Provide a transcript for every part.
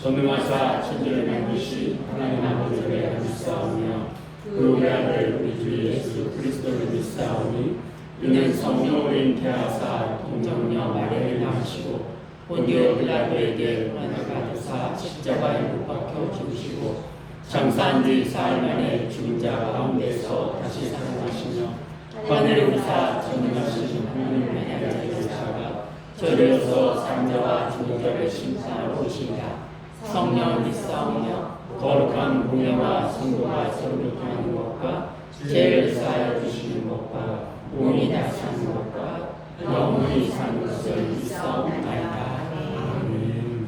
전능하사 천지를 만드신 하나님 아버지를 믿사오며 그 외아들 우리 주 예수 그리스도를 믿사오니 이는 성령으로 잉태하사 동정녀 마리아를 낳으시고 본디오 빌라도에게 고난을 받으사 십자가에 못 박혀 죽으시고 장사한 뒤 사흘 만에 죽은 자 가운데서 다시 살아나시며 하늘에 오르사 전능하신 하나님의 양자에 계시다가 저리로서 산자와 죽은 자를 심판하러 오신다. 성령 믿사오며 거룩한 공예와 성도가 서로 교통하는 것과 죄를 사하여 주시는 것과 몸이 다시 사는 것과 영원히 사는 것을 믿사옵나이다. 아멘.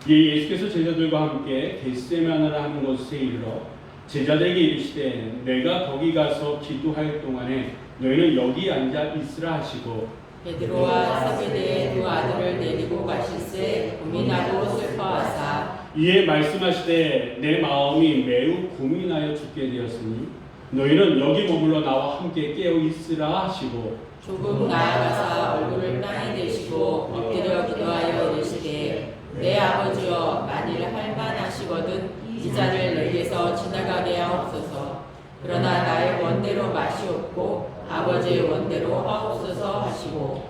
예수께서 제자들과 함께 겟세마네라 하는 곳에 이르러 제자들에게 이르시되 내가 거기 가서 기도할 동안에 너희는 여기 앉아 있으라 하시고 베드로와 세베대의 두 아들을 데리고 가실새 고민하고 슬퍼하사 이에 말씀하시되 내 마음이 매우 고민하여 죽게 되었으니 너희는 여기 머물러 나와 함께 깨어 있으라 하시고 조금 나아가사 얼굴을 땅에 대시고 엎드려 기도하여 이르시되 내 아버지여 만일 할만하시거든 이 잔을 내게서 지나가게 하옵소서. 그러나 나의 원대로 마시옵고 아버지의 원대로 하옵소서 하시고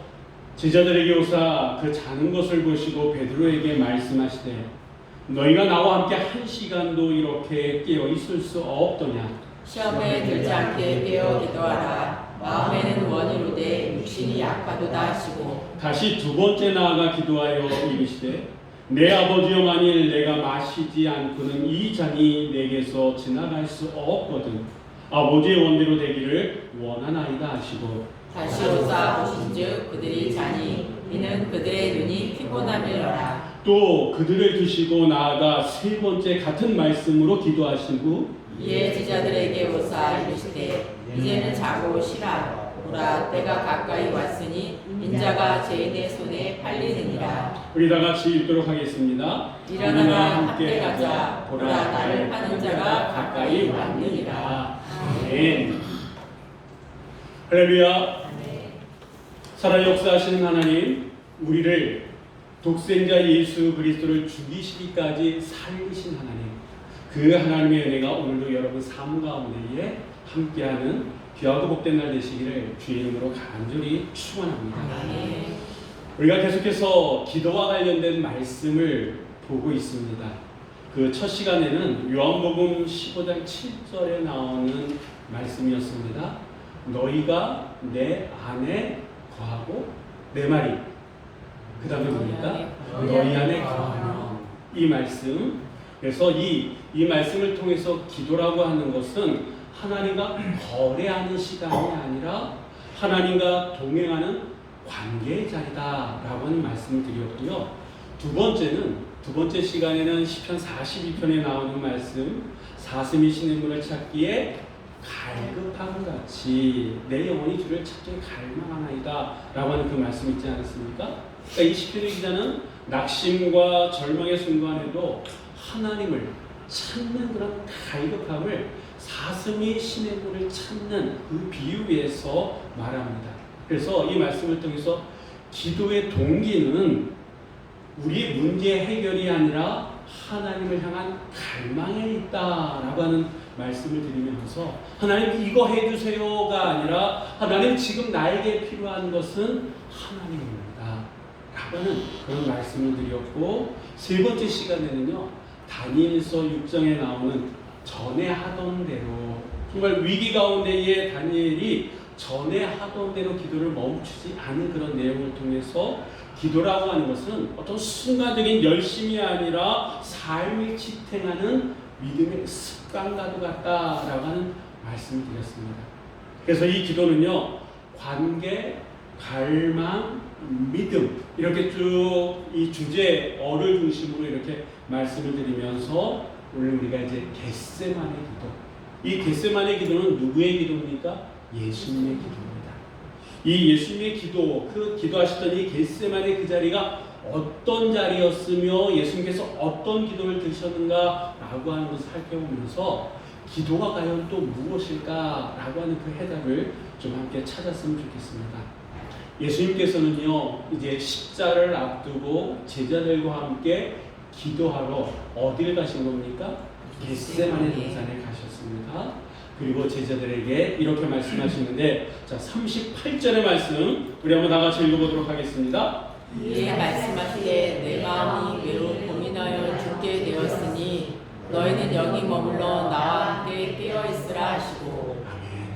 제자들에게 오사 그 자는 것을 보시고 베드로에게 말씀하시되 너희가 나와 함께 한 시간도 이렇게 깨어 있을 수 없더냐. 시험에 들지 않게 깨어 기도하라. 마음에는 원이로되 육신이 약하도다 하시고 다시 두 번째 나아가 기도하여 이르시되 내 아버지여 만일 내가 마시지 않고는 이 잔이 내게서 지나갈 수 없거든 아버지의 원대로 되기를 원하나이다 하시고 다시 오사 보신즉 그들이 자니 이는 그들의 눈이 피곤함이로라. 또 그들을 두시고 나아가 세 번째 같은 말씀으로 기도하신 후 이에 제자들에게 오사 이르시되 이제는 자고 쉬라. 보라 때가 가까이 왔으니 인자가 죄인의 손에 팔리느니라. 우리 다 같이 읽도록 하겠습니다. 일어나라 함께 가자. 보라 나를 파는 자가 가까이 왔느니라. 아멘. 할렐루야. 살아 역사하시는 하나님, 우리를 독생자 예수 그리스도를 죽이시기까지 살리신 하나님, 그 하나님의 은혜가 오늘도 여러분 삶 가운데에 함께하는 귀하고 복된 날 되시기를 주의 이름으로 간절히 축원합니다. 우리가 계속해서 기도와 관련된 말씀을 보고 있습니다. 그 첫 시간에는 요한복음 15장 7절에 나오는 말씀이었습니다. 너희가 내 안에 거하고 내 말이 그 다음에 뭡니까? 너희 안에 거하며. 이 말씀. 그래서 이 말씀을 통해서 기도라고 하는 것은 하나님과 거래하는 시간이 아니라 하나님과 동행하는 관계의 자리다라고 하는 말씀을 드렸고요. 두 번째 시간에는 시편 42편에 나오는 말씀, 사슴이 신의 문을 찾기에 갈급함 같이 내 영혼이 주를 찾기에 갈망하나이다 라고 하는 그 말씀 있지 않았습니까? 그러니까 이 시편의 기자는 낙심과 절망의 순간에도 하나님을 찾는 그런 갈급함을 사슴이 신의 문을 찾는 그 비유에서 말합니다. 그래서 이 말씀을 통해서 기도의 동기는 우리의 문제 해결이 아니라 하나님을 향한 갈망에 있다라고 하는 말씀을 드리면서 하나님 이거 해주세요가 아니라 하나님 지금 나에게 필요한 것은 하나님입니다 라고 하는 그런 말씀을 드렸고, 세 번째 시간에는요 다니엘서 6장에 나오는 전에 하던 대로, 정말 위기 가운데에 다니엘이 전에 하던 대로 기도를 멈추지 않은 그런 내용을 통해서 기도라고 하는 것은 어떤 순간적인 열심이 아니라 삶을 지탱하는 믿음의 습관과도 같다라고 하는 말씀을 드렸습니다. 그래서 이 기도는요 관계, 갈망, 믿음 이렇게 쭉 이 주제어를 중심으로 이렇게 말씀을 드리면서 오늘 우리가 이제 겟세마네 기도, 이 겟세마네 기도는 누구의 기도입니까? 예수님의 기도입니다. 이 예수님의 기도, 그 기도하셨던 이 겟세마네 그 자리가 어떤 자리였으며 예수님께서 어떤 기도를 드셨는가라고 하는 것을 살펴보면서 기도가 과연 또 무엇일까라고 하는 그 해답을 좀 함께 찾았으면 좋겠습니다. 예수님께서는요 이제 십자를 앞두고 제자들과 함께 기도하러 어딜 가신 겁니까? 겟세마네 동산에 가셨습니다. 그리고 제자들에게 이렇게 말씀하시는데, 자 38절의 말씀 우리 한번 다 같이 읽어보도록 하겠습니다. 이에 말씀하시되 내 마음이 매우 고민하여 죽게 되었으니 너희는 여기 머물러 나와 함께 깨어있으라 하시고. 아멘.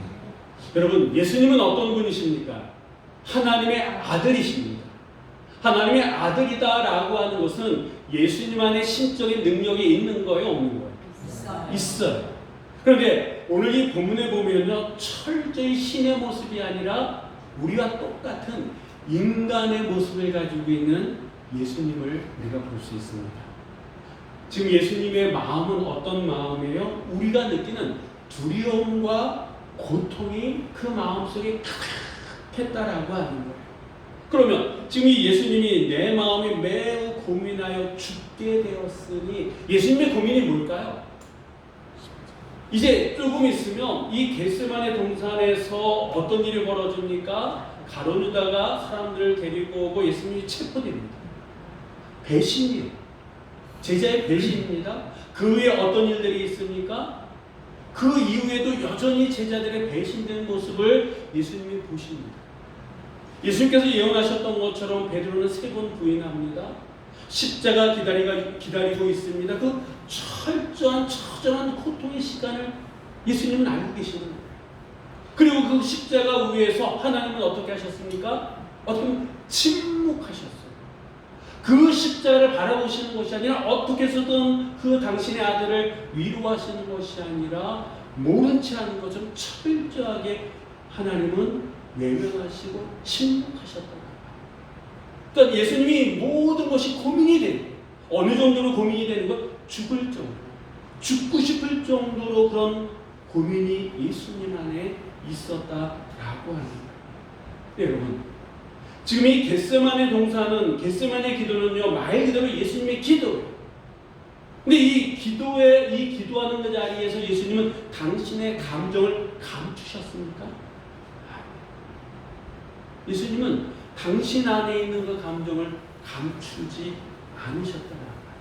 여러분 예수님은 어떤 분이십니까? 하나님의 아들이십니다. 하나님의 아들이다라고 하는 것은 예수님 안에 신적인 능력이 있는 거예요, 없는 거예요? 있어요. 그런데 오늘 이 본문에 보면요 철저히 신의 모습이 아니라 우리와 똑같은 인간의 모습을 가지고 있는 예수님을 우리가 볼 수 있습니다. 지금 예수님의 마음은 어떤 마음이에요? 우리가 느끼는 두려움과 고통이 그 마음속에 가득했다라고 하는 거예요. 그러면 지금 이 예수님이 내 마음이 매우 고민하여 죽게 되었으니, 예수님의 고민이 뭘까요? 이제 조금 있으면 이 겟세마네 동산에서 어떤 일이 벌어집니까? 가룟 유다가 사람들을 데리고 오고 예수님이 체포됩니다. 배신이에요. 제자의 배신입니다. 그 후에 어떤 일들이 있습니까? 그 이후에도 여전히 제자들의 배신된 모습을 예수님이 보십니다. 예수님께서 예언하셨던 것처럼 베드로는 3번 부인합니다. 십자가 기다리고 있습니다. 그 철저한 처절한 고통의 시간을 예수님은 알고 계시는 거예요. 그리고 그 십자가 위에서 하나님은 어떻게 하셨습니까? 어떻게 보면 침묵하셨어요. 그 십자가를 바라보시는 것이 아니라 어떻게 해서든 그 당신의 아들을 위로하시는 것이 아니라 모른 채 하는 것처럼 철저하게 하나님은 외면하시고 침묵하셨다. 그러니까 예수님이 모든 것이 고민이 되는 거예요. 어느 정도로 고민이 되는 것? 죽을 정도, 죽고 싶을 정도로 그런 고민이 예수님 안에 있었다라고 하는 거예요. 네, 여러분, 지금 이 겟세마네 동산은, 겟세마네 기도는요 말 그대로 예수님의 기도예요. 근데 이 기도하는 그 자리에서 예수님은 당신의 감정을 감추셨습니까? 예수님은 당신 안에 있는 그 감정을 감추지 않으셨다라고 합니다.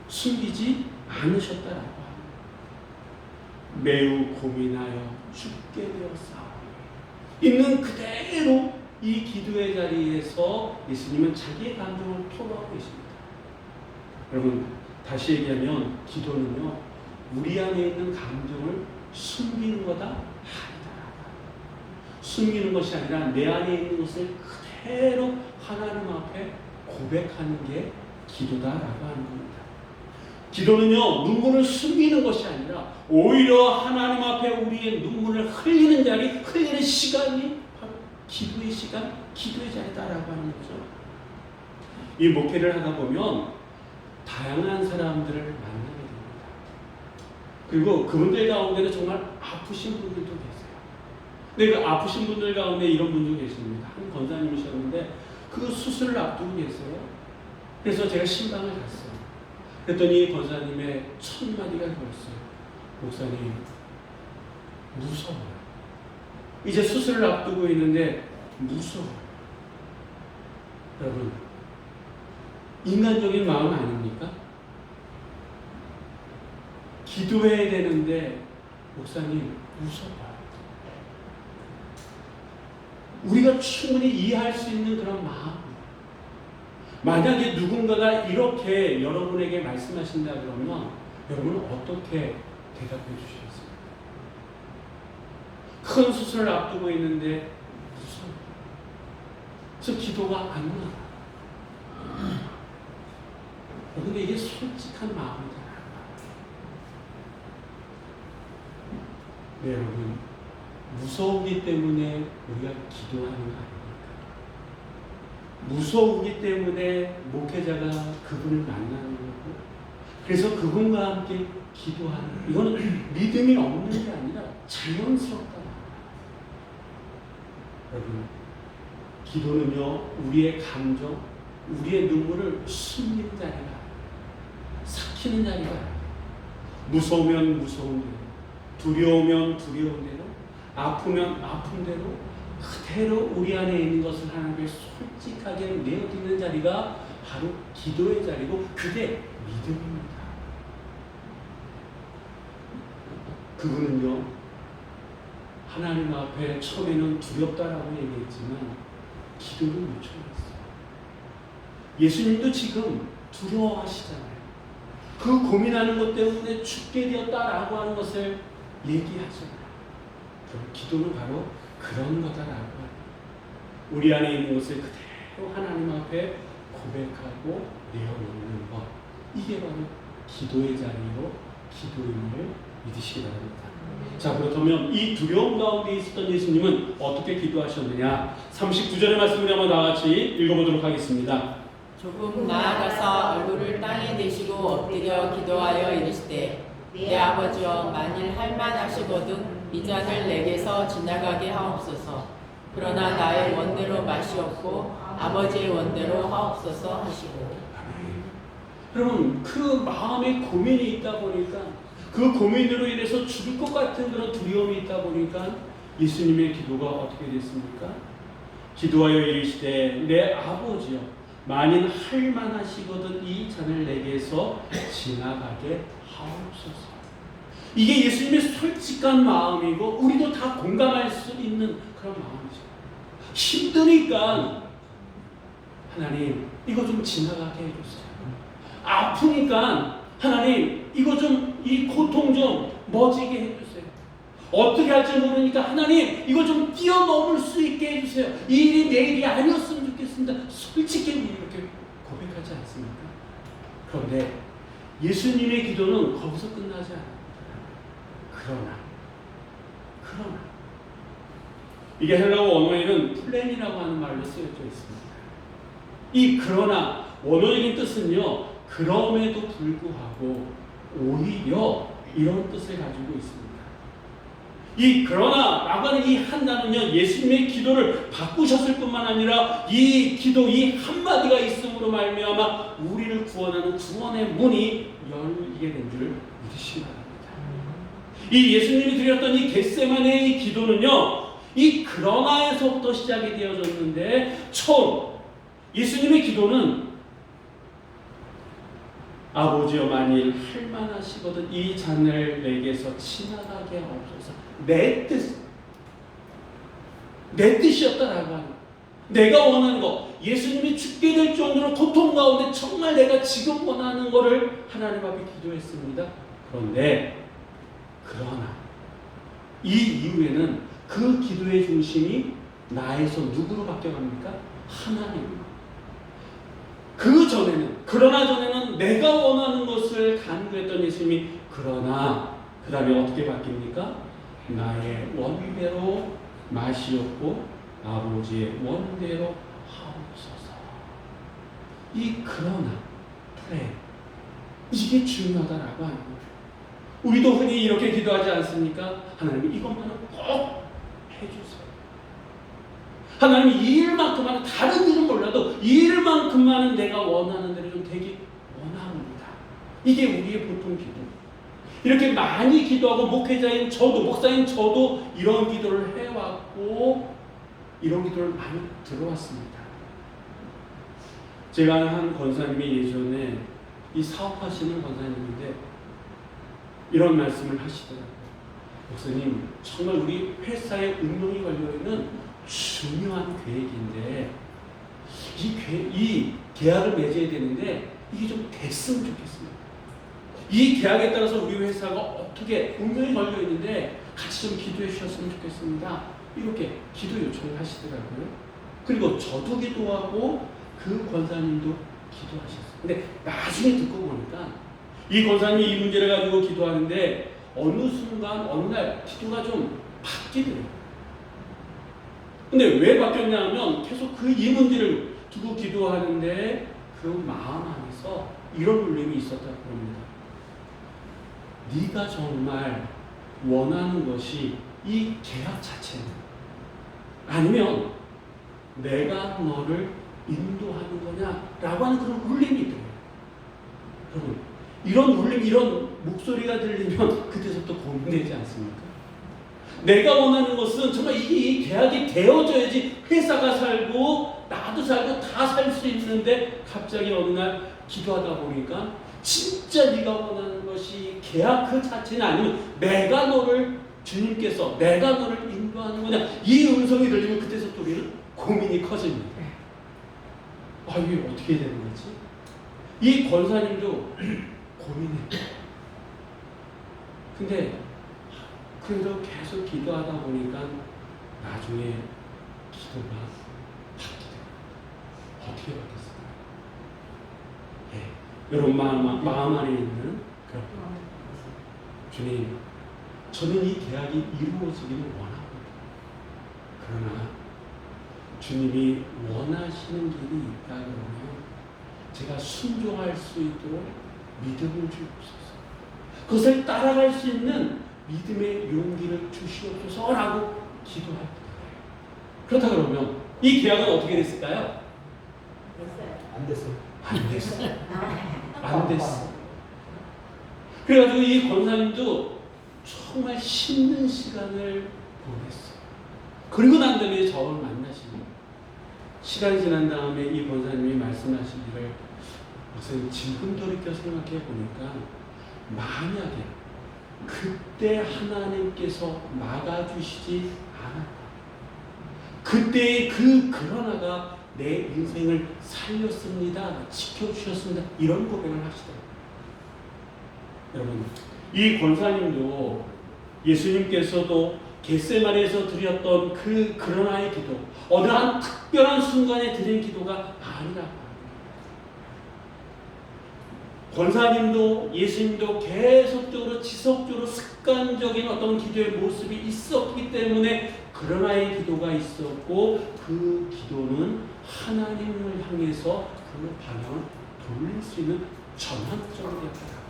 숨기지 않으셨다라고 합니다. 매우 고민하여 죽게 되었사오니, 있는 그대로 이 기도의 자리에서 예수님은 자기의 감정을 토로하고 있습니다. 여러분, 다시 얘기하면 기도는요 우리 안에 있는 감정을 숨기는 거다 아니다. 숨기는 것이 아니라 내 안에 있는 것을 그대로 하나님 앞에 고백하는 게 기도다라고 하는 겁니다. 기도는요, 눈물을 숨기는 것이 아니라 오히려 하나님 앞에 우리의 눈물을 흘리는 자리, 흘리는 시간이 바로 기도의 시간, 기도의 자리다라고 하는 거죠. 이 목회를 하다 보면 다양한 사람들을 만나게 됩니다. 그리고 그분들 가운데는 정말 아프신 분들도 계세요. 근데 그 아프신 분들 가운데 이런 분도 계십니다. 한 권사님이셨는데 그 수술을 앞두고 계세요. 그래서 제가 신방을 갔어요. 그랬더니 권사님의 첫 마디가 그랬어요. 목사님, 무서워요. 이제 수술을 앞두고 있는데 무서워요. 여러분, 인간적인 마음 아닙니까? 기도해야 되는데 목사님 무서워요. 우리가 충분히 이해할 수 있는 그런 마음. 만약에 누군가가 이렇게 여러분에게 말씀하신다 그러면 여러분은 어떻게 대답해 주시겠습니까? 큰 수술을 앞두고 있는데 무서워요. 그래서 기도가 안 나. 그런데 이게 솔직한 마음이잖아요. 네, 여러분, 무서우기 때문에 우리가 기도하는 거 아닙니까? 무서우기 때문에 목회자가 그분을 만나는 거고, 그래서 그분과 함께 기도하는, 이거는 믿음이 없는 게 아니라 자연스럽다. 여러분, 기도는요, 우리의 감정, 우리의 눈물을 숨기는 자리가, 삭히는 자리가, 무서우면 무서운 대로, 두려우면 두려운 대로, 아프면 아픈 대로 그대로 우리 안에 있는 것을 하나님께 솔직하게 내어드리는 자리가 바로 기도의 자리고 그게 믿음입니다. 그분은요, 하나님 앞에 처음에는 두렵다라고 얘기했지만 기도를 요청했어요. 예수님도 지금 두려워하시잖아요. 그 고민하는 것 때문에 죽게 되었다라고 하는 것을 얘기하잖아요. 그럼 기도는 바로 그런 거다라고 합니다. 우리 안에 있는 것을 그대로 하나님 앞에 고백하고 내어놓는 것. 이게 바로 기도의 자리로 기도임을 믿으시기 바랍니다. 자, 그렇다면 이 두려움 가운데 있었던 예수님은 어떻게 기도하셨느냐? 39절의 말씀을 한번 나같이 읽어보도록 하겠습니다. 조금 나아가서 얼굴을 땅에 대시고 엎드려 기도하여 이르시되 내 아버지여 만일 할 만하시거든 이 잔을 내게서 지나가게 하옵소서. 그러나 나의 원대로 마시옵고 아버지의 원대로 하옵소서 하시고. 여러분, 그 마음에 고민이 있다 보니까 그 고민으로 인해서 죽을 것 같은 그런 두려움이 있다 보니까 예수님의 기도가 어떻게 됐습니까? 기도하여 이르시되 내 아버지여 만일 할 만하시거든 이 잔을 내게서 지나가게 하옵소서. 이게 예수님의 솔직한 마음이고 우리도 다 공감할 수 있는 그런 마음이죠. 힘드니까 하나님 이거 좀 지나가게 해주세요. 아프니까 하나님 이거 좀 이 고통 좀 멎게 해주세요. 어떻게 할지 모르니까 하나님 이거 좀 뛰어넘을 수 있게 해주세요. 이 일이 내 일이 아니었으면 좋겠습니다. 솔직히 이렇게 고백하지 않습니까? 그런데 예수님의 기도는 거기서 끝나지 않아요. 그러나 이게 헬라어 원어에는 플랜이라고 하는 말로 쓰여져 있습니다. 이 그러나 원어적인 뜻은요, 그럼에도 불구하고 오히려 이런 뜻을 가지고 있습니다. 이 그러나라고 하는 이 한 단어는요, 예수님의 기도를 바꾸셨을 뿐만 아니라 이 기도 이 한마디가 있음으로 말미암아 우리를 구원하는 구원의 문이 열리게 된 줄 믿으시기 바랍니다. 이 예수님이 드렸던 이 겟세마네의 기도는요, 이 그러나에서부터 시작이 되어졌는데 처음 예수님의 기도는 아버지여 만일 할 만하시거든 이 잔을 내게서 지나가게 하옵소서. 내 뜻이었다라고 하는, 내가 원하는 거, 예수님이 죽게 될 정도로 고통 가운데 정말 내가 지금 원하는 거를 하나님 앞에 기도했습니다. 그러나 이 이후에는 그 기도의 중심이 나에서 누구로 바뀌어갑니까? 하나님. 그러나 전에는 내가 원하는 것을 간구했던 예수님이 그러나 그 다음에 어떻게 바뀝니까? 나의 원대로 마시옵고 아버지의 원대로 하옵소서. 이 그러나 프레 이게 중요하다라고 하는 거예요. 우리도 흔히 이렇게 기도하지 않습니까? 하나님 이것만은 꼭 해주세요. 하나님 이 일만큼만은 다른 일은 몰라도 이 일만큼만은 내가 원하는 대로 좀 되기 원합니다. 이게 우리의 보통 기도. 이렇게 많이 기도하고 목회자인 저도 목사인 저도 이런 기도를 해왔고 이런 기도를 많이 들어왔습니다. 제가 아는 한 권사님이 예전에 이 사업하시는 권사님인데 이런 말씀을 하시더라고요. 목사님 정말 우리 회사의 운명이 걸려있는 중요한 계획인데 이 계약을 맺어야 되는데 이게 좀 됐으면 좋겠습니다. 이 계약에 따라서 우리 회사가 어떻게 운명이 걸려있는데 같이 좀 기도해 주셨으면 좋겠습니다. 이렇게 기도 요청을 하시더라고요. 그리고 저도 기도하고 그 권사님도 기도하셨어요. 근데 나중에 듣고 보니까 이 권사님이 이 문제를 가지고 기도하는데 어느 순간 어느 날 기도가 좀 바뀌더라고요. 근데 왜 바뀌었냐 하면 계속 이 문제를 두고 기도하는데 그 마음 안에서 이런 울림이 있었다고 합니다. 네가 정말 원하는 것이 이 계약 자체는 아니면 내가 너를 인도하는 거냐라고 하는 그런 울림이 있더래요. 여러분 이런 울림 이런 목소리가 들리면 그때서부터 고민되지 않습니까? 내가 원하는 것은 정말 이 계약이 되어져야지 회사가 살고 나도 살고 다 살 수 있는데 갑자기 어느 날 기도하다 보니까 진짜 네가 원하는 것이 계약 그 자체는 아니면 주님께서 내가 너를 인도하는 거냐 이 음성이 들리면 그때서부터 우리는 고민이 커집니다. 이게 어떻게 되는 거지? 이 권사님도 고민해요. 근데 그래도 계속 기도하다 보니까 나중에 기도가 바뀌더라고요. 어떻게 바뀌었을까요? 여러분 마음 안에 있는 그런 주님, 저는 이 계약이 이루어지기를 원합니다. 그러나 주님이 원하시는 길이 있다 그러면 제가 순종할 수 있도록 믿음을 주옵소서. 그것을 따라갈 수 있는 믿음의 용기를 주시옵소서라고 기도합니다. 그렇다 그러면 이 계약은 어떻게 됐을까요? 안 됐어요. 안 됐어. 그래가지고 이 권사님도 정말 힘든 시간을 보냈어요. 그리고 난 다음에 저를 만나시고 시간이 지난 다음에 이 권사님이 말씀하시기를 무슨 지금 돌이켜 생각해 보니까 만약에 그때 하나님께서 막아주시지 않았다. 그때의 그러나가 내 인생을 살렸습니다. 지켜주셨습니다. 이런 고백을 하시더라고요. 여러분, 이 권사님도 예수님께서도 겟세마네에서 드렸던 그러나의 기도, 어느 한 특별한 순간에 드린 기도가 아니라 권사님도 예수님도 계속적으로 지속적으로 습관적인 어떤 기도의 모습이 있었기 때문에 그러나의 기도가 있었고 그 기도는 하나님을 향해서 그 방향을 돌릴 수 있는 전환점이었다.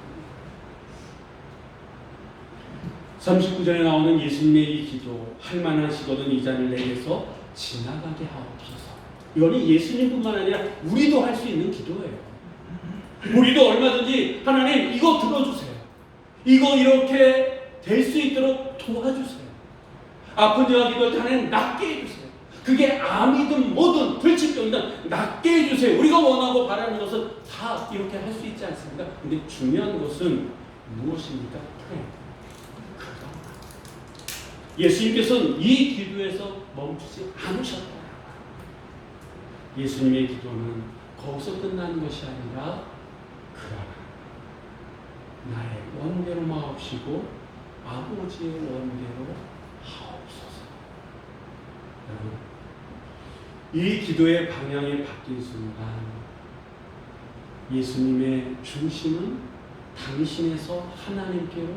39절에 나오는 예수님의 이 기도, 할만하시거든 이 잔을 내게서 지나가게 하옵소서. 이거는 예수님뿐만 아니라 우리도 할 수 있는 기도예요. 우리도 얼마든지 하나님 이거 들어주세요. 이거 이렇게 될 수 있도록 도와주세요. 아픈 자가 기도할 때 하나님 낫게 해주세요. 그게 암이든 뭐든 불치병이든 낫게 해주세요. 우리가 원하고 바라는 것은 다 이렇게 할 수 있지 않습니까? 근데 중요한 것은 무엇입니까? 예수님께서는 이 기도에서 멈추지 않으셨다. 예수님의 기도는 거기서 끝나는 것이 아니라 그러나 나의 원대로 마옵시고 아버지의 원대로 하옵소서. 이 기도의 방향이 바뀐 순간 예수님의 중심은 당신에서 하나님께로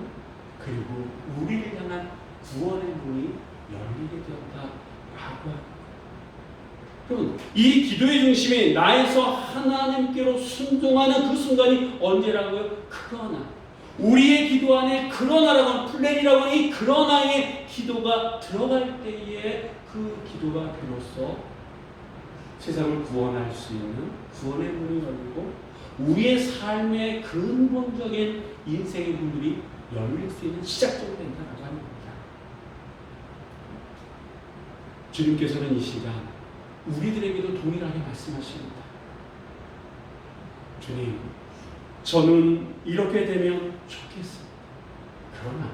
그리고 우리를 향한 구원의 문이 열리게 되었다라고 합니다. 여러분, 이 기도의 중심이 나에서 하나님께로 순종하는 그 순간이 언제라고요? 그러나. 우리의 기도 안에 그러나라고 하는 플랜이라고 하는 이 그러나의 기도가 들어갈 때에 그 기도가 비로소 세상을 구원할 수 있는 구원의 문이 열리고 우리의 삶의 근본적인 인생의 문들이 열릴 수 있는 시작점이 된다고 하는 겁니다. 주님께서는 이 시간 우리들에게도 동일하게 말씀하십니다. 주님, 저는 이렇게 되면 좋겠습니다. 그러나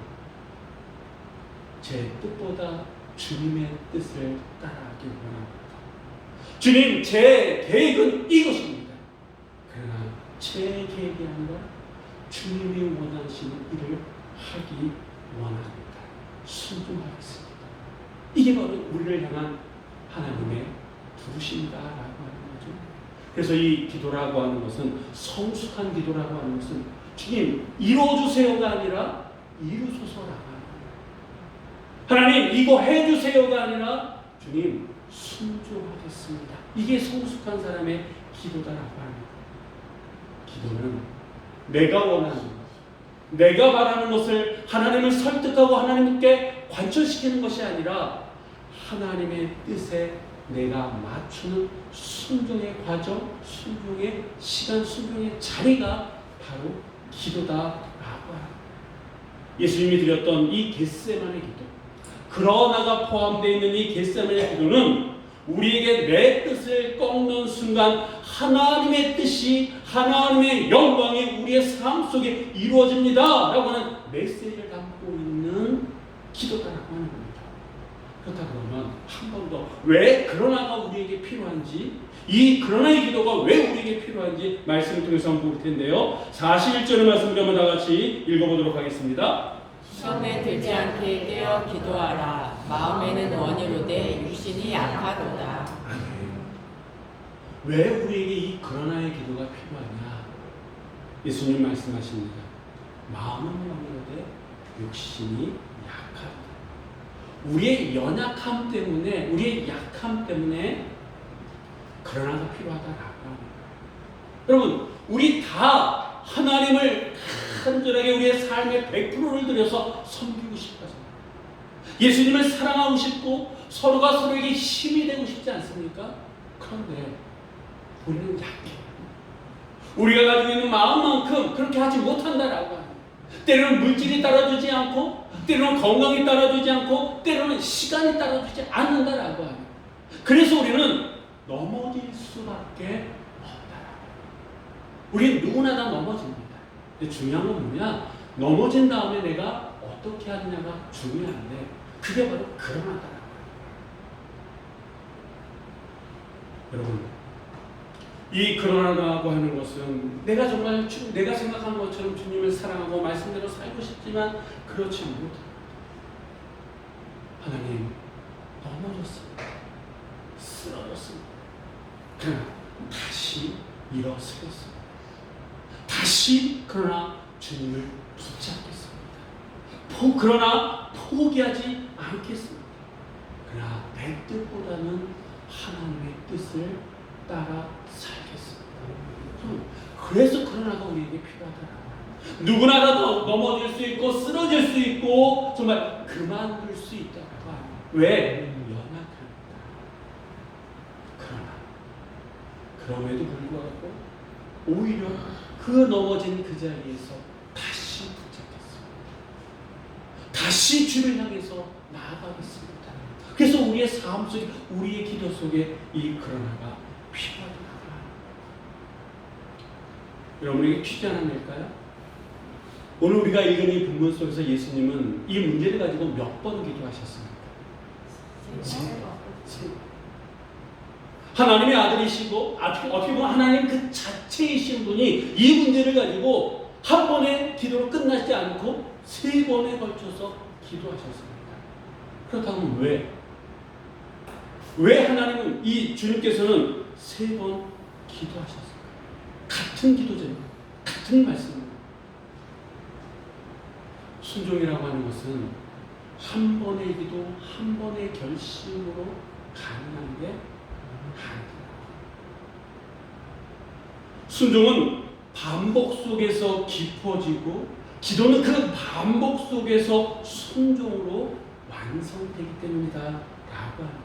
제 뜻보다 주님의 뜻을 따라하기 원합니다. 주님, 제 계획은 이것입니다. 그러나 제 계획이 아니라 주님이 원하시는 일을 하기 원합니다. 순종하겠습니다. 이게 바로 우리를 향한 하나님의 부르심이다라고 하는 거죠. 그래서 이 기도라고 하는 것은 성숙한 기도라고 하는 것은 주님 이루어주세요가 아니라 이루소서라고 하는 거예요. 하나님 이거 해주세요가 아니라 주님 순종하겠습니다. 이게 성숙한 사람의 기도다라고 합니다. 기도는 내가 원하는 것, 내가 바라는 것을 하나님을 설득하고 하나님께 관철시키는 것이 아니라 하나님의 뜻에 내가 맞추는 순종의 과정, 순종의 시간, 순종의 자리가 바로 기도다라고 합니다. 예수님이 드렸던 이 겟세마네 기도, 그러나가 포함되어 있는 이 겟세마네 기도는 우리에게 내 뜻을 꺾는 순간 하나님의 뜻이, 하나님의 영광이 우리의 삶 속에 이루어집니다 라고 하는 메시지를 담고 있는 기도다라고 하는 겁니다. 그렇다 그러면 한 번 더 왜 그러나가 우리에게 필요한지, 이 그러나의 기도가 왜 우리에게 필요한지 말씀을 통해서 한번 볼 텐데요. 41절의 말씀을 한번 다 같이 읽어보도록 하겠습니다. 시험에 들지 않게 깨어 기도하라. 마음에는 원이로되 육신이 약하도다. 왜 우리에게 이 그러나의 기도가 필요하냐? 예수님 말씀하십니다. 마음은 원이로되 육신이 약하다. 우리의 연약함 때문에, 우리의 약함 때문에 그러나가 필요하다라고 합니다. 여러분, 우리 다 하나님을 간절하게 우리의 삶의 100%를 들여서 섬기고 싶어서 예수님을 사랑하고 싶고 서로가 서로에게 힘이 되고 싶지 않습니까? 그런데 우리는 약해. 우리가 가지고 있는 마음만큼 그렇게 하지 못한다라고 합니다. 때로는 물질이 따라주지 않고, 때로는 건강이 따라주지 않고, 때로는 시간이 따라주지 않는다라고 합니다. 그래서 우리는 넘어질 수밖에 없다라고. 우리는 누구나 다 넘어집니다. 근데 중요한 건 뭐냐? 넘어진 다음에 내가 어떻게 하느냐가 중요한데 그게 바로 그러나다라고. 여러분, 이 그러나라고 하는 것은 내가 정말 내가 생각한 것처럼 주님을 사랑하고 말씀대로 살고 싶지만 그렇지 못합니다. 하나님, 넘어졌습니다. 쓰러졌습니다. 그러나 다시 일어서겠습니다. 다시 그러나 주님을 붙잡겠습니다. 그러나 포기하지 않겠습니다. 그러나 내 뜻보다는 하나님의 뜻을 따라 살겠습니다. 그래서 그러나가 우리에게 필요하더라고요. 누구나 다 넘어질 수 있고 쓰러질 수 있고 정말 그만둘 수 있다고 합니다. 왜? 연약합니다. 그러나 그럼에도 불구하고 오히려 그 넘어진 그 자리에서 다시 붙잡겠습니다. 다시 주를 향해서 나아가겠습니다. 그래서 우리의 삶 속에, 우리의 기도 속에 이 그러나가 필요하더라고요. 여러분에게 퀴즈 하나 낼까요? 오늘 우리가 읽은 이 본문 속에서 예수님은 이 문제를 가지고 몇 번 기도하셨습니까? 세 번. 하나님의 아들이시고 어떻게 보면 하나님 그 자체이신 분이 이 문제를 가지고 한 번의 기도로 끝나지 않고 3번에 걸쳐서 기도하셨습니다. 그렇다면 왜? 왜 하나님은 이 주님께서는 3번 기도하셨을까요? 같은 기도제입니다. 같은 말씀입니다. 순종이라고 하는 것은 한 번의 기도, 한 번의 결심으로 가능한 게 아니다. 순종은 반복 속에서 깊어지고 기도는 그 반복 속에서 순종으로 완성되기 때문이다 라고 합니다.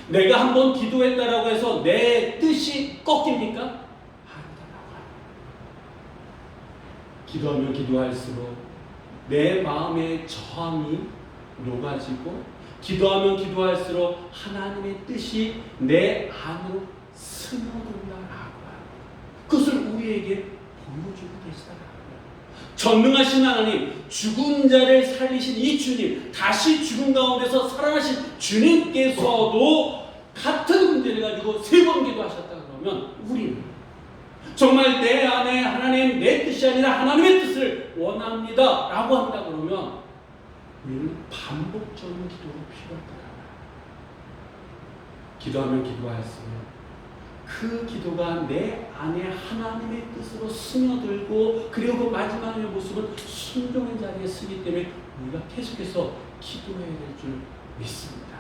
내가 한번 기도했다라고 해서 내 뜻이 꺾입니까? 아니다 라고 합니다. 기도하면 기도할수록 내 마음의 저항이 녹아지고 기도하면 기도할수록 하나님의 뜻이 내 안으로 스며든다라고 합니다. 그것을 우리에게 보여주고 계시다라고 합니다. 전능하신 하나님, 죽은 자를 살리신 이 주님, 다시 죽은 가운데서 살아나신 주님께서도 같은 문제를 가지고 3번 기도하셨다 그러면 우리는 정말 내 안에 하나님 내 뜻이 아니라 하나님의 뜻을 원합니다 라고 한다 그러면 우리는 반복적인 기도가 필요하다. 기도하면 기도할수록 그 기도가 내 안에 하나님의 뜻으로 스며들고 그리고 그 마지막의 모습은 순종의 자리에 서기 때문에 우리가 계속해서 기도해야 될 줄 믿습니다.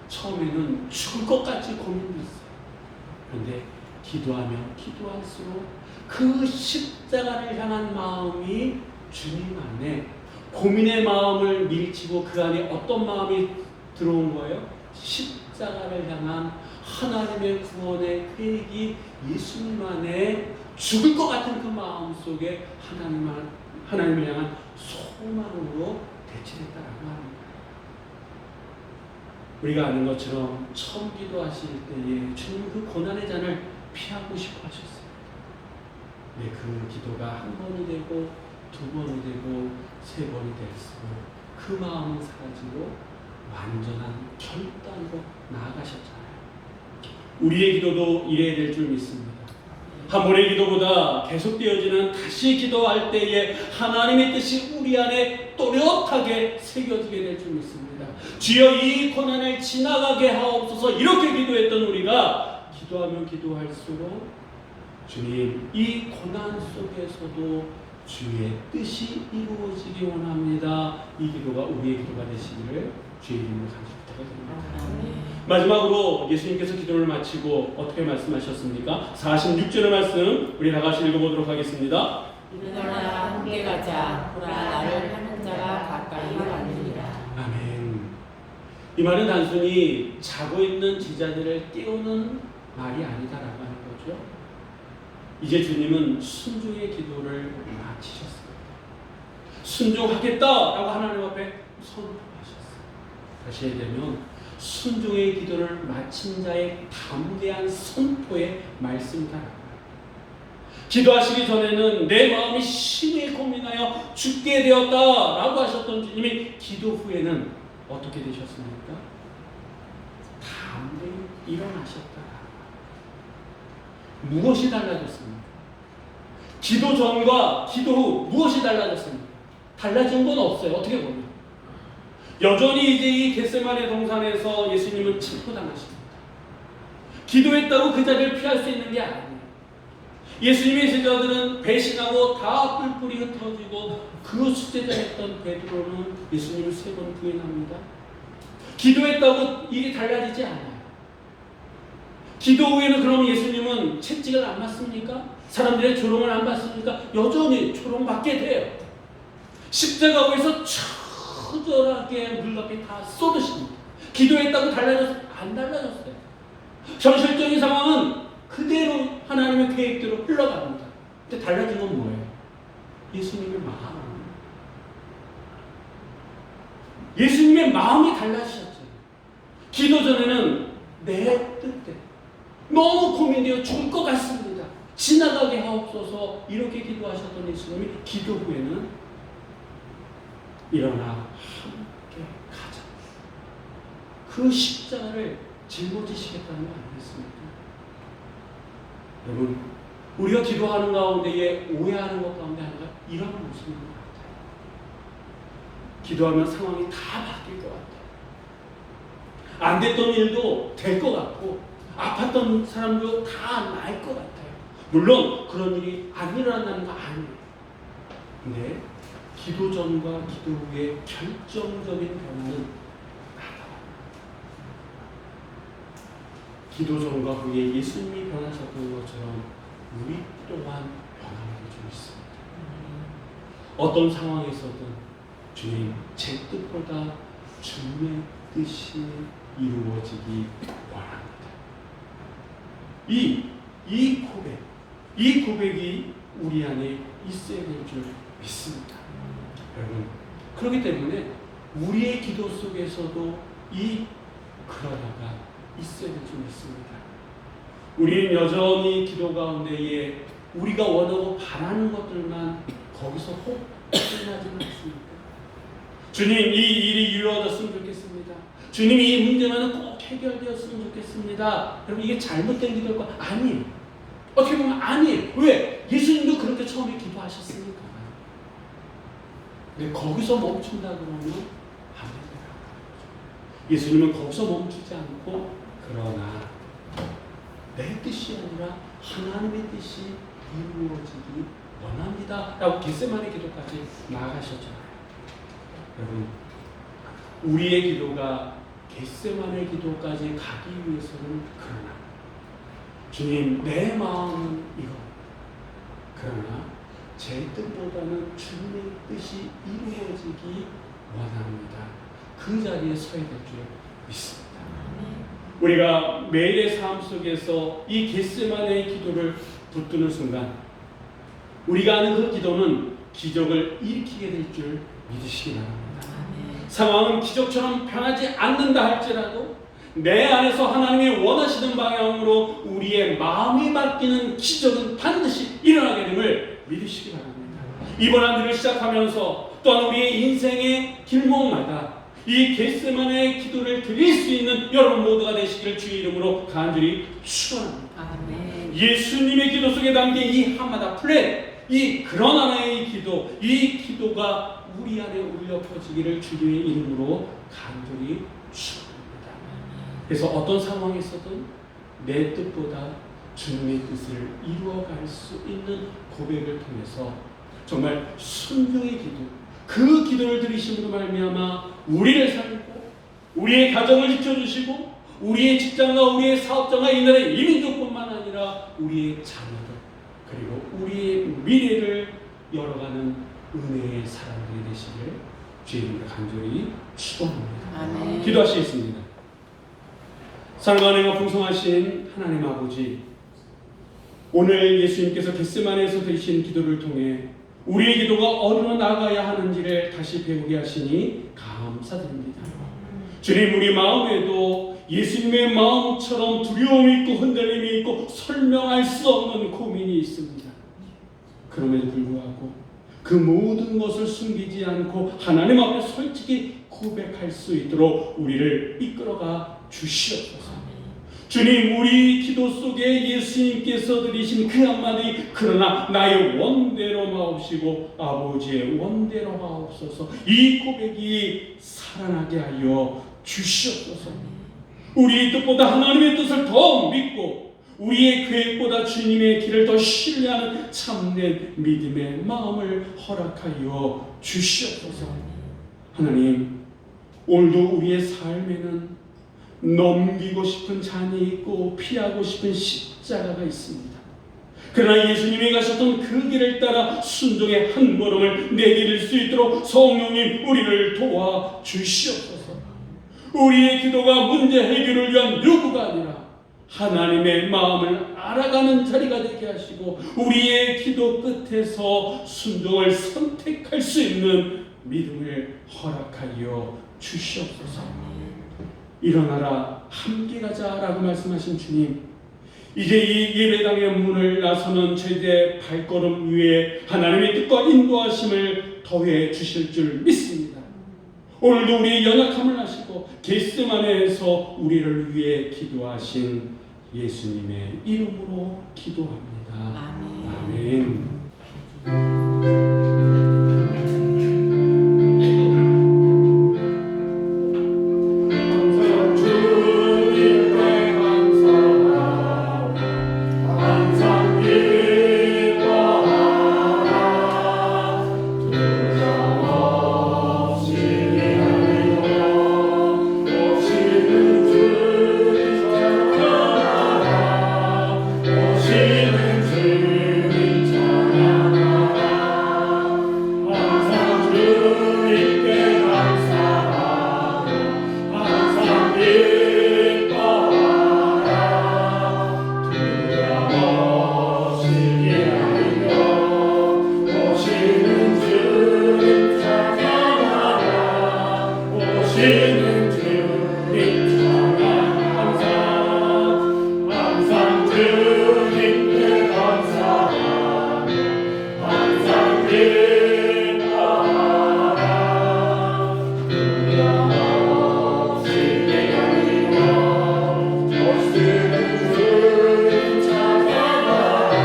처음에는 죽을 것 같이 고민도 있어요. 그런데 기도하면 기도할수록 그 십자가를 향한 마음이 주님 안에 고민의 마음을 밀치고 그 안에 어떤 마음이 들어온 거예요? 십자가를 향한 하나님의 구원의 계획이 예수님 안에 죽을 것 같은 그 마음 속에 하나님을 향한 소망으로 대체됐다라고 합니다. 우리가 아는 것처럼 처음 기도하실 때에 주님 그 고난의 잔을 피하고 싶어 하셨어요. 네, 그 기도가 한 번이 되고 두 번이 되고 3번이 될수록 그 마음은 사라지고 완전한 결단으로 나아가셨잖아요. 우리의 기도도 이래야 될 줄 믿습니다. 한 번의 기도보다 계속되어지는 다시 기도할 때에 하나님의 뜻이 우리 안에 또렷하게 새겨지게 될 줄 믿습니다. 주여 이 고난을 지나가게 하옵소서. 이렇게 기도했던 우리가 기도하면 기도할수록 주님 이 고난 속에서도 주의 뜻이 이루어지기 원합니다. 이 기도가 우리의 기도가 되시기를 주의 이름으로 간절히 부탁드립니다. 마지막으로 예수님께서 기도를 마치고 어떻게 말씀하셨습니까? 46절의 말씀 우리 다 같이 읽어보도록 하겠습니다. 일어나 함께 가자. 보라 나를 하는 자가 가까이 왔느니라. 아멘. 이 말은 단순히 자고 있는 제자들을 깨우는 말이 아니다라고 하는 거죠. 이제 주님은 순종의 기도를 마치셨습니다. 순종하겠다라고 하나님 앞에 선포하셨어요. 다시 얘기하면 순종의 기도를 마친 자의 담대한 선포의 말씀이다. 기도하시기 전에는 내 마음이 심히 고민하여 죽게 되었다라고 하셨던 주님이 기도 후에는 어떻게 되셨습니까? 담대히 일어나셨다. 무엇이 달라졌습니까? 기도 전과 기도 후 무엇이 달라졌습니까? 달라진 건 없어요. 어떻게 보면 여전히 이제 이 겟세마네 동산에서 예수님은 체포당하십니다. 기도했다고 그 자리를 피할 수 있는 게 아니에요. 예수님의 제자들은 배신하고 다 뿔뿔이 흩어지고 그 수제자였던 베드로는 예수님을 3번 부인합니다. 기도했다고 일이 달라지지 않아요. 기도 후에는 그럼 예수님은 채찍을 안 맞습니까? 사람들의 조롱을 안 받습니까? 여전히 조롱받게 돼요. 십자가에서 처절하게 물같이 다 쏟으십니다. 기도했다고 달라졌어요? 안 달라졌어요. 현실적인 상황은 그대로 하나님의 계획대로 흘러갑니다. 근데 달라진 건 뭐예요? 예수님의 마음. 예수님의 마음이 달라지셨죠. 기도 전에는 내 뜻대로 너무 고민되어 죽을 것 같습니다. 지나가게 하옵소서. 이렇게 기도하셨던 예수님이 기도 후에는 일어나 함께 가자. 그 십자가를 짊어지시겠다는 거 아니겠습니까? 여러분, 우리가 기도하는 가운데에 오해하는 것 가운데 하나가 이런 모습인 것 같아요. 기도하면 상황이 다 바뀔 것 같아요. 안 됐던 일도 될 것 같고 아팠던 사람도 다 나을 것 같아요. 물론 그런 일이 안 일어난다는 거 아니에요. 근데 기도 전과 기도 후의 결정적인 변화는 나타납니다. 기도 전과 후에 예수님이 변하셨던 것처럼 우리 또한 변화를 좀 있습니다. 어떤 상황에서든 주님, 제 뜻보다 주님의 뜻이 이루어지기 원합니다. 이 고백이 우리 안에 있어야 될 줄 믿습니다. 여러분, 그렇기 때문에 우리의 기도 속에서도 이 그러다가 있어야 될 줄 믿습니다. 우리는 여전히 기도 가운데에 우리가 원하고 바라는 것들만 거기서 혹 끝나지는 않습니다. 주님, 이 일이 이루어졌으면 좋겠습니다. 주님, 이 문제만은 꼭 해결되었으면 좋겠습니다. 여러분, 이게 잘못된 기도일 거 아니에요. 어떻게 보면 아니에요. 왜? 예수님도 그렇게 처음에 기도하셨으니까. 근데 거기서 멈춘다 그러면 안 됩니다. 예수님은 거기서 멈추지 않고 그러나 내 뜻이 아니라 하나님의 뜻이 이루어지기 원합니다 라고 겟세마네 기도까지 나아가셨잖아요. 여러분, 우리의 기도가 겟세마네 기도까지 가기 위해서는 그러나 주님, 내 마음은 이거, 그러나 제 뜻보다는 주님의 뜻이 이루어지기 원합니다. 그 자리에 서야 될 줄 믿습니다. 우리가 매일의 삶 속에서 이 겟세마네의 기도를 붙드는 순간 우리가 하는 그 기도는 기적을 일으키게 될 줄 믿으시기 바랍니다. 상황은 기적처럼 변하지 않는다 할지라도 내 안에서 하나님이 원하시는 방향으로 우리의 마음이 바뀌는 기적은 반드시 일어나게 됨을 믿으시기 바랍니다. 이번 한 주를 시작하면서 또한 우리의 인생의 길목마다 이 겟세마네 기도를 드릴 수 있는 여러분 모두가 되시기를 주의 이름으로 간절히 축원합니다. 예수님의 기도 속에 담긴 이 한마다 플랜, 이 그런 하나의 기도, 이 기도가 우리 안에 울려 퍼지기를 주님의 이름으로 간절히 축원합니다. 그래서 어떤 상황에서든 내 뜻보다 주님의 뜻을 이루어갈 수 있는 고백을 통해서 정말 순종의 기도, 그 기도를 들으심으로 말미암아 우리를 살리고 우리의 가정을 지켜주시고 우리의 직장과 우리의 사업장과 이 나라의 이민족뿐만 아니라 우리의 자녀들 그리고 우리의 미래를 열어가는 은혜의 사람들이 되시길 주의 이름으로 간절히 축원합니다. 기도하시겠습니다. 사랑하는 풍성하신 하나님 아버지, 오늘 예수님께서 겟세마네에서 드리신 기도를 통해 우리의 기도가 어디로 나가야 하는지를 다시 배우게 하시니 감사드립니다. 주님, 우리 마음에도 예수님의 마음처럼 두려움이 있고 흔들림이 있고 설명할 수 없는 고민이 있습니다. 그럼에도 불구하고 그 모든 것을 숨기지 않고 하나님 앞에 솔직히 고백할 수 있도록 우리를 이끌어가 주시옵소서. 주님, 우리 기도 속에 예수님께서 드리신 그 한마디, 그러나 나의 원대로 마옵시고 아버지의 원대로 마옵소서, 이 고백이 살아나게 하여 주시옵소서. 우리의 뜻보다 하나님의 뜻을 더 믿고 우리의 계획보다 주님의 길을 더 신뢰하는 참된 믿음의 마음을 허락하여 주시옵소서. 하나님, 오늘도 우리의 삶에는 넘기고 싶은 잔이 있고 피하고 싶은 십자가가 있습니다. 그러나 예수님이 가셨던 그 길을 따라 순종의 한 걸음을 내디딜 수 있도록 성령님 우리를 도와 주시옵소서. 우리의 기도가 문제 해결을 위한 요구가 아니라 하나님의 마음을 알아가는 자리가 되게 하시고 우리의 기도 끝에서 순종을 선택할 수 있는 믿음을 허락하여 주시옵소서. 일어나라 함께 가자라고 말씀하신 주님, 이제 이 예배당의 문을 나서는 제대 발걸음 위에 하나님의 뜻과 인도하심을 더해 주실 줄 믿습니다. 오늘도 우리의 연약함을 아시고 겟세마네에서 우리를 위해 기도하신 예수님의 이름으로 기도합니다. 아멘. 감사합니다. 오시는 주님 찬양 항상 주님께 감사하며 항상 기뻐하라 두려움없이 기다리며 오시는 주님 찬양하라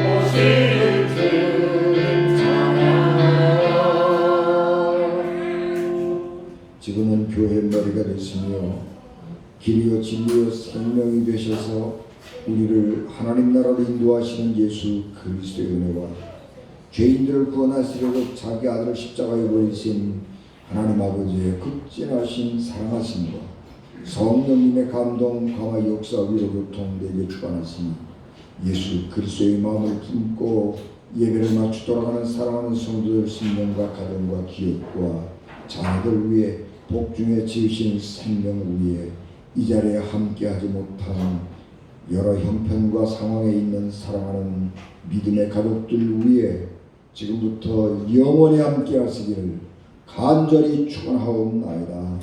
오시는 주님 찬양하라. 지금은 교회 머리가 되시며 길이요 진리요 생명이 되셔서 우리를 하나님 나라로 인도하시는 예수 그리스도의 은혜와 죄인들을 구원하시려고 자기 아들을 십자가에 버리신 하나님 아버지의 극진하신 사랑하심과 성령님의 감동 강화 역사 위로 교통되게 주관하신 예수 그리스도의 마음을 품고 예배를 마치 돌아가는 사랑하는 성도들 신령과 가정과 기업과 자녀들 위해 복중에 지으신 생명 위에 이 자리에 함께하지 못한 여러 형편과 상황에 있는 사랑하는 믿음의 가족들 위해 지금부터 영원히 함께하시기를 간절히 축원하옵나이다.